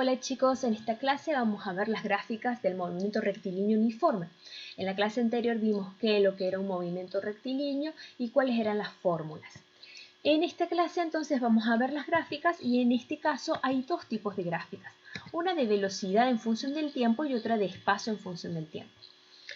Hola chicos, en esta clase vamos a ver las gráficas del movimiento rectilíneo uniforme. En la clase anterior vimos lo que era un movimiento rectilíneo y cuáles eran las fórmulas. En esta clase entonces vamos a ver las gráficas y en este caso hay dos tipos de gráficas. Una de velocidad en función del tiempo y otra de espacio en función del tiempo.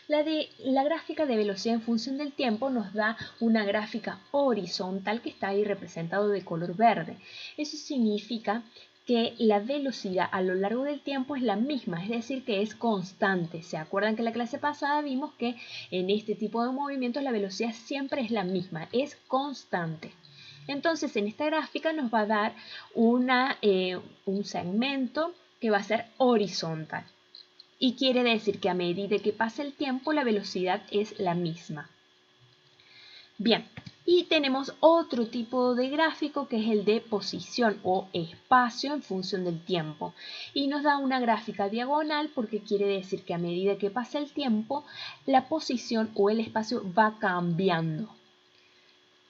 La gráfica de velocidad en función del tiempo nos da una gráfica horizontal que está ahí representado de color verde. Eso significa que la velocidad a lo largo del tiempo es la misma, es decir, que es constante. ¿Se acuerdan que en la clase pasada vimos que en este tipo de movimientos la velocidad siempre es la misma, es constante? Entonces, en esta gráfica nos va a dar un segmento que va a ser horizontal. Y quiere decir que a medida que pasa el tiempo, la velocidad es la misma. Bien, y tenemos otro tipo de gráfico que es el de posición o espacio en función del tiempo. Y nos da una gráfica diagonal porque quiere decir que a medida que pasa el tiempo, la posición o el espacio va cambiando.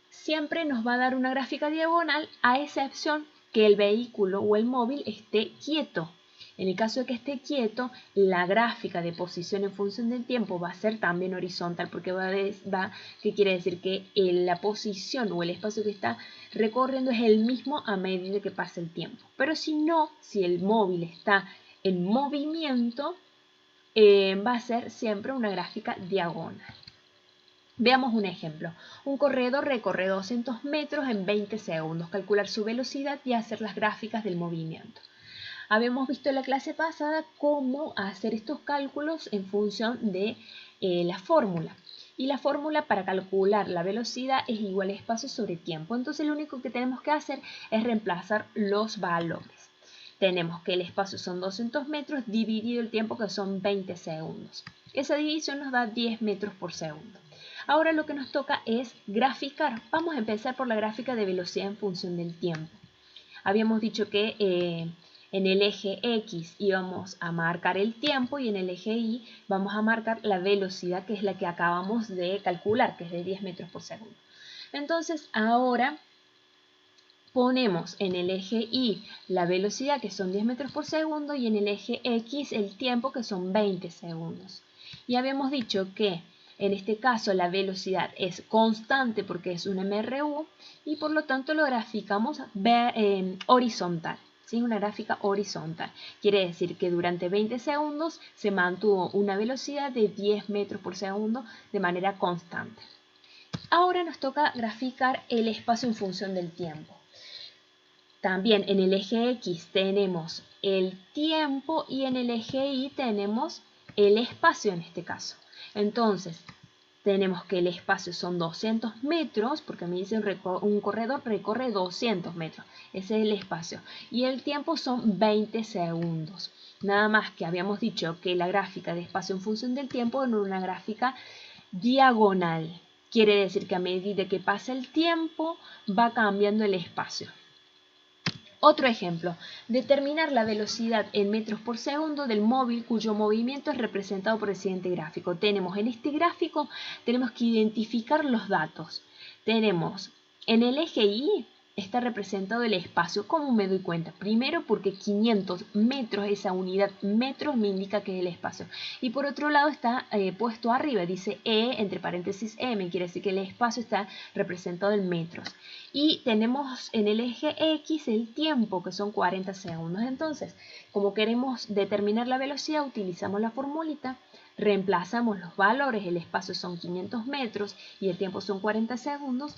Siempre nos va a dar una gráfica diagonal a excepción que el vehículo o el móvil esté quieto. En el caso de que esté quieto, la gráfica de posición en función del tiempo va a ser también horizontal porque ¿qué quiere decir? Que la posición o el espacio que está recorriendo es el mismo a medida que pasa el tiempo. Pero si no, si el móvil está en movimiento, va a ser siempre una gráfica diagonal. Veamos un ejemplo. Un corredor recorre 200 metros en 20 segundos. Calcular su velocidad y hacer las gráficas del movimiento. Habíamos visto en la clase pasada cómo hacer estos cálculos en función de la fórmula. Y la fórmula para calcular la velocidad es igual a espacio sobre tiempo. Entonces lo único que tenemos que hacer es reemplazar los valores. Tenemos que el espacio son 200 metros dividido el tiempo que son 20 segundos. Esa división nos da 10 metros por segundo. Ahora lo que nos toca es graficar. Vamos a empezar por la gráfica de velocidad en función del tiempo. Habíamos dicho que en el eje X íbamos a marcar el tiempo y en el eje Y vamos a marcar la velocidad, que es la que acabamos de calcular, que es de 10 metros por segundo. Entonces ahora ponemos en el eje Y la velocidad, que son 10 metros por segundo, y en el eje X el tiempo, que son 20 segundos. Y habíamos dicho que en este caso la velocidad es constante porque es un MRU y por lo tanto lo graficamos horizontal. ¿Sí? Una gráfica horizontal. Quiere decir que durante 20 segundos se mantuvo una velocidad de 10 metros por segundo de manera constante. Ahora nos toca graficar el espacio en función del tiempo. También en el eje X tenemos el tiempo y en el eje Y tenemos el espacio en este caso. Entonces, tenemos que el espacio son 200 metros, porque me dice un corredor recorre 200 metros. Ese es el espacio. Y el tiempo son 20 segundos. Nada más que habíamos dicho que la gráfica de espacio en función del tiempo era una gráfica diagonal. Quiere decir que a medida que pasa el tiempo va cambiando el espacio. Otro ejemplo, determinar la velocidad en metros por segundo del móvil cuyo movimiento es representado por el siguiente gráfico. Tenemos en este gráfico, tenemos que identificar los datos. Tenemos en el eje Y está representado el espacio. ¿Cómo me doy cuenta? Primero porque 500 metros, esa unidad metros me indica que es el espacio. Y por otro lado está puesto arriba, dice E entre paréntesis M, quiere decir que el espacio está representado en metros. Y tenemos en el eje X el tiempo, que son 40 segundos. Entonces, como queremos determinar la velocidad, utilizamos la formulita, reemplazamos los valores, el espacio son 500 metros y el tiempo son 40 segundos,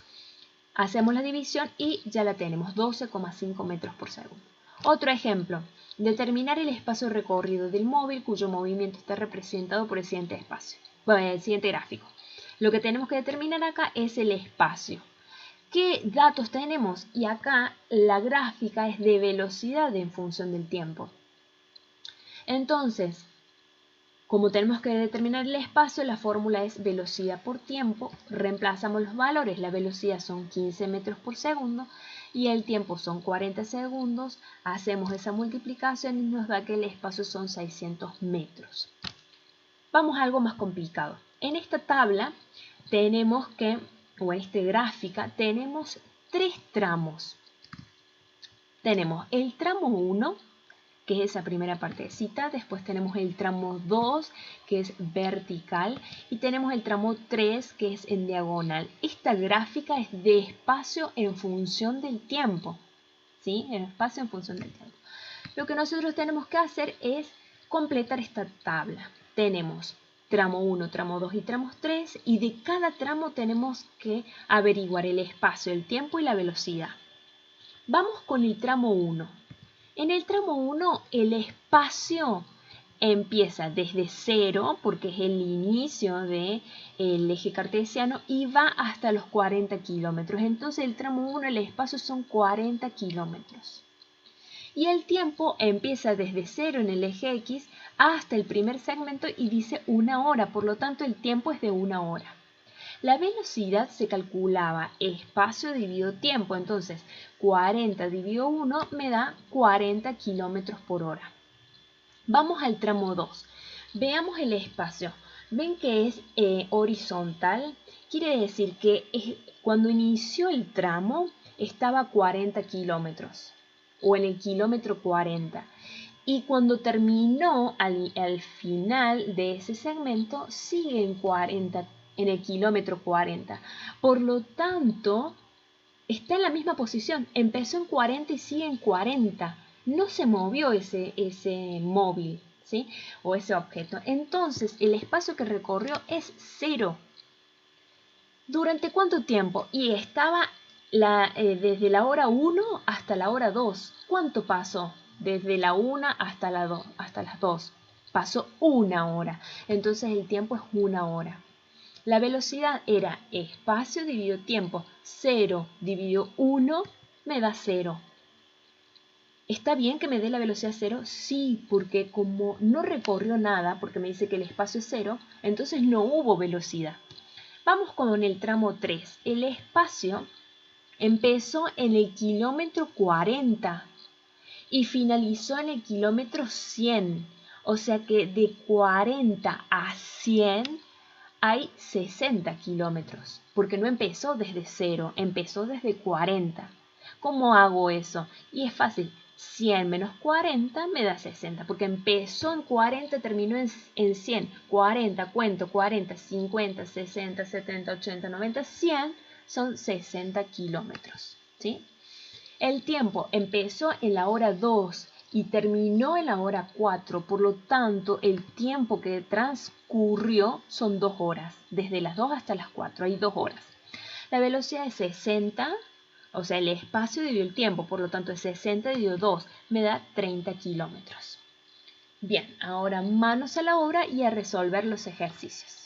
hacemos la división y ya la tenemos, 12,5 metros por segundo. Otro ejemplo, determinar el espacio recorrido del móvil cuyo movimiento está representado por el siguiente gráfico. Lo que tenemos que determinar acá es el espacio. ¿Qué datos tenemos? Y acá la gráfica es de velocidad en función del tiempo. Entonces, como tenemos que determinar el espacio, la fórmula es velocidad por tiempo. Reemplazamos los valores. La velocidad son 15 metros por segundo y el tiempo son 40 segundos. Hacemos esa multiplicación y nos da que el espacio son 600 metros. Vamos a algo más complicado. En esta tabla tenemos que, o en esta gráfica, tenemos tres tramos. Tenemos el tramo 1, que es esa primera partecita. Después tenemos el tramo 2, que es vertical, y tenemos el tramo 3, que es en diagonal. Esta gráfica es de espacio en función del tiempo, ¿sí? El espacio en función del tiempo. Lo que nosotros tenemos que hacer es completar esta tabla. Tenemos tramo 1, tramo 2 y tramos 3, y de cada tramo tenemos que averiguar el espacio, el tiempo y la velocidad. Vamos con el tramo 1. En el tramo 1 el espacio empieza desde 0, porque es el inicio del eje cartesiano, y va hasta los 40 kilómetros. Entonces el tramo 1, el espacio son 40 kilómetros. Y el tiempo empieza desde 0 en el eje X hasta el primer segmento y dice 1 hora, por lo tanto el tiempo es de 1 hora. La velocidad se calculaba espacio dividido tiempo, entonces 40 dividido 1 me da 40 kilómetros por hora. Vamos al tramo 2. Veamos el espacio. ¿Ven que es horizontal? Quiere decir que cuando inició el tramo estaba a 40 kilómetros o en el kilómetro 40. Y cuando terminó al final de ese segmento sigue en el kilómetro 40. Por lo tanto, está en la misma posición. Empezó en 40 y sigue en 40. No se movió ese móvil, ¿sí? O ese objeto. Entonces, el espacio que recorrió es 0. ¿Durante cuánto tiempo? Y estaba desde la hora 1 hasta la hora 2. ¿Cuánto pasó? Desde la 1 hasta las 2. Pasó 1 hora. Entonces el tiempo es 1 hora. La velocidad era espacio dividido tiempo. 0 dividido 1 me da 0. ¿Está bien que me dé la velocidad 0? Sí, porque como no recorrió nada, porque me dice que el espacio es 0, entonces no hubo velocidad. Vamos con el tramo 3. El espacio empezó en el kilómetro 40 y finalizó en el kilómetro 100. O sea que de 40 a 100 hay 60 kilómetros, porque no empezó desde 0, empezó desde 40. ¿Cómo hago eso? Y es fácil. 100 menos 40 me da 60, porque empezó en 40, terminó en 100. 40, cuento 40, 50, 60, 70, 80, 90, 100 son 60 kilómetros, ¿sí? El tiempo empezó en la hora 2 y terminó en la hora 4, por lo tanto el tiempo que transcurrió son 2 horas, desde las 2 hasta las 4, hay 2 horas. La velocidad es 60, o sea, el espacio dividido el tiempo, por lo tanto es 60 dividido 2, me da 30 kilómetros. Bien, ahora manos a la obra y a resolver los ejercicios.